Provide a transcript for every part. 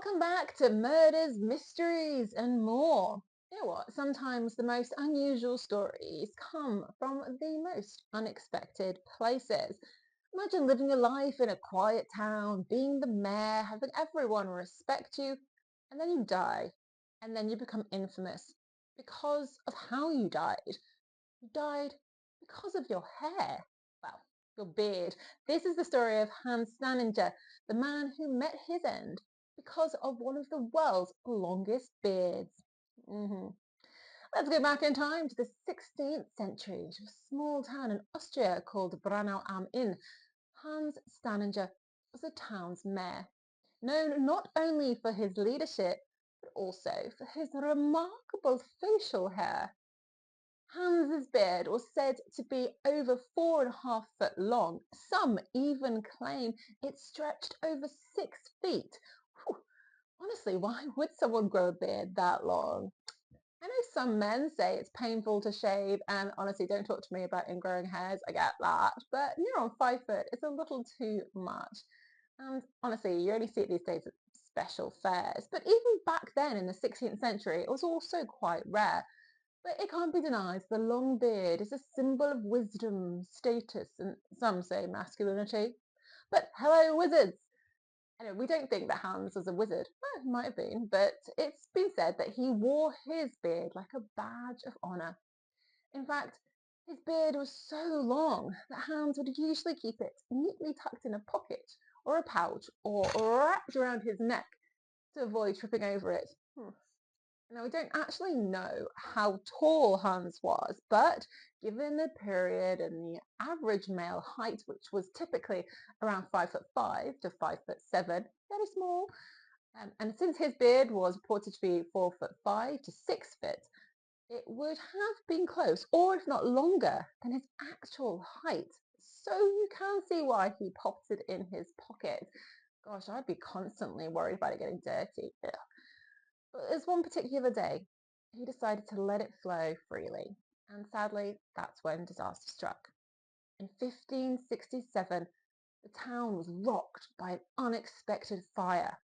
Welcome back to Murders, Mysteries, and More. You know what? Sometimes the most unusual stories come from the most unexpected places. Imagine living your life in a quiet town, being the mayor, having everyone respect you, and then you die, and then you become infamous because of how you died. You died because of your hair. Well, your beard. This is the story of Hans Steininger, the man who met his end because of one of the world's longest beards. Let's go back in time to the 16th century to a small town in Austria called Braunau am Inn. Hans Steininger was the town's mayor, known not only for his leadership, but also for his remarkable facial hair. Hans's beard was said to be over 4.5 feet long. Some even claim it stretched over 6 feet. Whew. Honestly, why would someone grow a beard that long? I know some men say it's painful to shave, and honestly, don't talk to me about ingrowing hairs. I get that, but near on 5 foot is a little too much. And honestly, you only see it these days at special fairs. But even back then in the 16th century, it was also quite rare. But it can't be denied the long beard is a symbol of wisdom, status, and some say masculinity. But hello, wizards! Anyway, we don't think that Hans was a wizard. Well, he might have been, but it's been said that he wore his beard like a badge of honour. In fact, his beard was so long that Hans would usually keep it neatly tucked in a pocket or a pouch or wrapped around his neck to avoid tripping over it. Now, we don't actually know how tall Hans was, but given the period and the average male height, which was typically around 5'5" to 5'7", very small, and since his beard was reported to be 4'5" to 6 feet, it would have been close, or if not longer, than his actual height. So you can see why he popped it in his pocket. Gosh, I'd be constantly worried about it getting dirty. Ugh. But there's one particular day he decided to let it flow freely, and sadly, that's when disaster struck. In 1567, the town was rocked by an unexpected fire.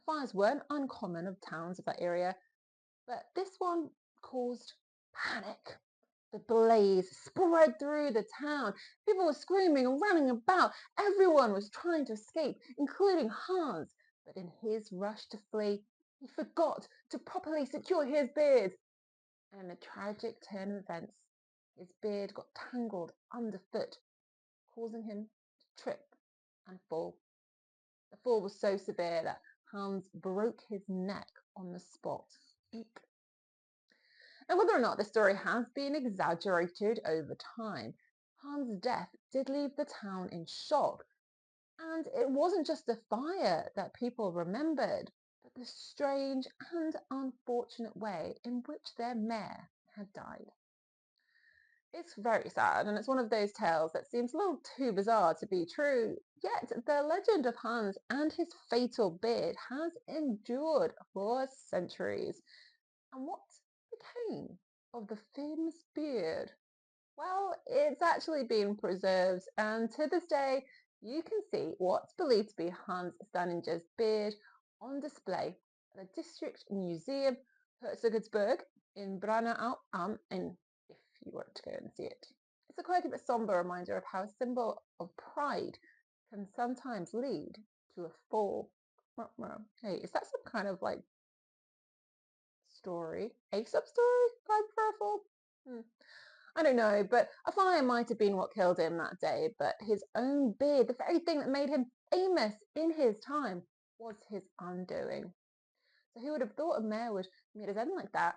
Fires weren't uncommon of towns of that area, but this one caused panic. The blaze spread through the town. People were screaming and running about. Everyone was trying to escape, including Hans. But in his rush to flee, he forgot to properly secure his beard. And in a tragic turn of events, his beard got tangled underfoot, causing him to trip and fall. The fall was so severe that Hans broke his neck on the spot. Eek. And whether or not the story has been exaggerated over time, Hans' death did leave the town in shock. And it wasn't just the fire that people remembered, but the strange and unfortunate way in which their mayor had died. It's very sad, and it's one of those tales that seems a little too bizarre to be true, yet the legend of Hans and his fatal beard has endured for centuries. And what became of the famous beard? Well, it's actually been preserved, and to this day, you can see what's believed to be Hans Steininger's beard on display at the District Museum, Herzogenburg in Braunau am Inn, if you want to go and see it. It's a quite a bit somber reminder of how a symbol of pride can sometimes lead to a fall. Hey, is that some kind of like story? Aesop story? Time for a fall? I don't know, but a fire might have been what killed him that day, but his own beard, the very thing that made him famous in his time, was his undoing. So who would have thought a mayor would meet his end like that?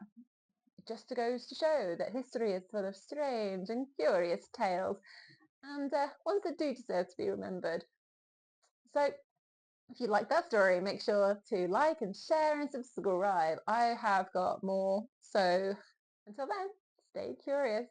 It just goes to show that history is full of strange and curious tales, and ones that do deserve to be remembered. So if you like that story, make sure to like and share and subscribe. I have got more, so until then, stay curious.